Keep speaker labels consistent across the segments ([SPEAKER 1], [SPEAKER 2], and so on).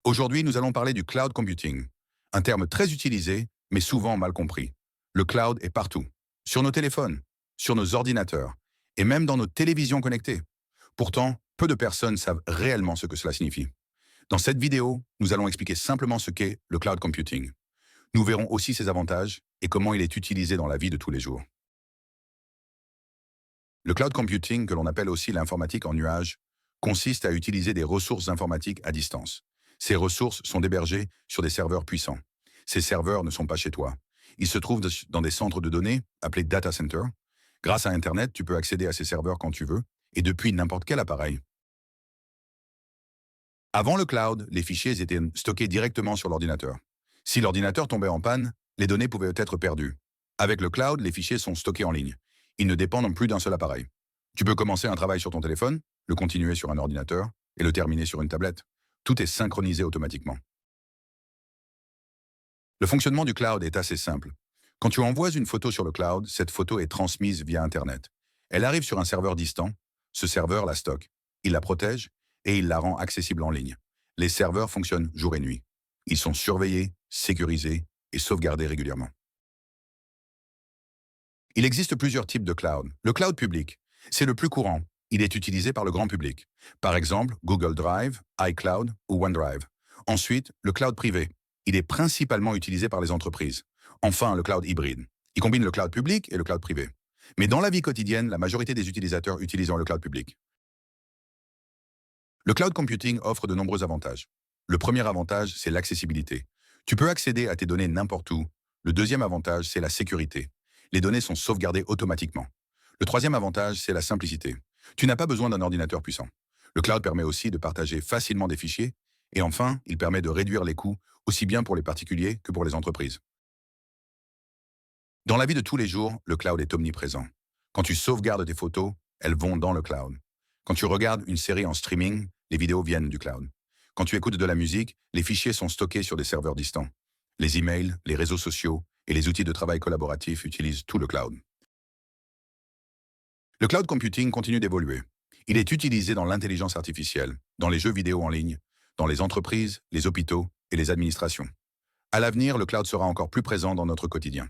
[SPEAKER 1] Aujourd'hui, nous allons parler du cloud computing, un terme très utilisé, mais souvent mal compris. Le cloud est partout, sur nos téléphones, sur nos ordinateurs, et même dans nos télévisions connectées. Pourtant, peu de personnes savent réellement ce que cela signifie. Dans cette vidéo, nous allons expliquer simplement ce qu'est le cloud computing. Nous verrons aussi ses avantages et comment il est utilisé dans la vie de tous les jours. Le cloud computing, que l'on appelle aussi l'informatique en nuage, consiste à utiliser des ressources informatiques à distance. Ces ressources sont hébergées sur des serveurs puissants. Ces serveurs ne sont pas chez toi. Ils se trouvent dans des centres de données appelés data centers. Grâce à Internet, tu peux accéder à ces serveurs quand tu veux et depuis n'importe quel appareil. Avant le cloud, les fichiers étaient stockés directement sur l'ordinateur. Si l'ordinateur tombait en panne, les données pouvaient être perdues. Avec le cloud, les fichiers sont stockés en ligne. Ils ne dépendent plus d'un seul appareil. Tu peux commencer un travail sur ton téléphone, le continuer sur un ordinateur et le terminer sur une tablette. Tout est synchronisé automatiquement. Le fonctionnement du cloud est assez simple. Quand tu envoies une photo sur le cloud, cette photo est transmise via Internet. Elle arrive sur un serveur distant. Ce serveur la stocke. Il la protège et il la rend accessible en ligne. Les serveurs fonctionnent jour et nuit. Ils sont surveillés, sécurisés et sauvegardés régulièrement. Il existe plusieurs types de cloud. Le cloud public, c'est le plus courant. Il est utilisé par le grand public. Par exemple, Google Drive, iCloud ou OneDrive. Ensuite, le cloud privé. Il est principalement utilisé par les entreprises. Enfin, le cloud hybride. Il combine le cloud public et le cloud privé. Mais dans la vie quotidienne, la majorité des utilisateurs utilisent le cloud public. Le cloud computing offre de nombreux avantages. Le premier avantage, c'est l'accessibilité. Tu peux accéder à tes données n'importe où. Le deuxième avantage, c'est la sécurité. Les données sont sauvegardées automatiquement. Le troisième avantage, c'est la simplicité. Tu n'as pas besoin d'un ordinateur puissant. Le cloud permet aussi de partager facilement des fichiers. Et enfin, il permet de réduire les coûts, aussi bien pour les particuliers que pour les entreprises. Dans la vie de tous les jours, le cloud est omniprésent. Quand tu sauvegardes tes photos, elles vont dans le cloud. Quand tu regardes une série en streaming, les vidéos viennent du cloud. Quand tu écoutes de la musique, les fichiers sont stockés sur des serveurs distants. Les emails, les réseaux sociaux et les outils de travail collaboratif utilisent tout le cloud. Le cloud computing continue d'évoluer. Il est utilisé dans l'intelligence artificielle, dans les jeux vidéo en ligne, dans les entreprises, les hôpitaux et les administrations. À l'avenir, le cloud sera encore plus présent dans notre quotidien.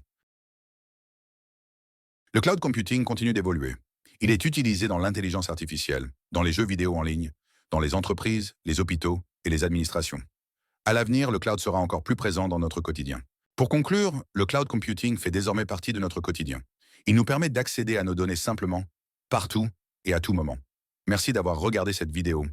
[SPEAKER 1] Le cloud computing continue d'évoluer. Il est utilisé dans l'intelligence artificielle, dans les jeux vidéo en ligne, dans les entreprises, les hôpitaux et les administrations. À l'avenir, le cloud sera encore plus présent dans notre quotidien. Pour conclure, le cloud computing fait désormais partie de notre quotidien. Il nous permet d'accéder à nos données simplement, partout et à tout moment. Merci d'avoir regardé cette vidéo.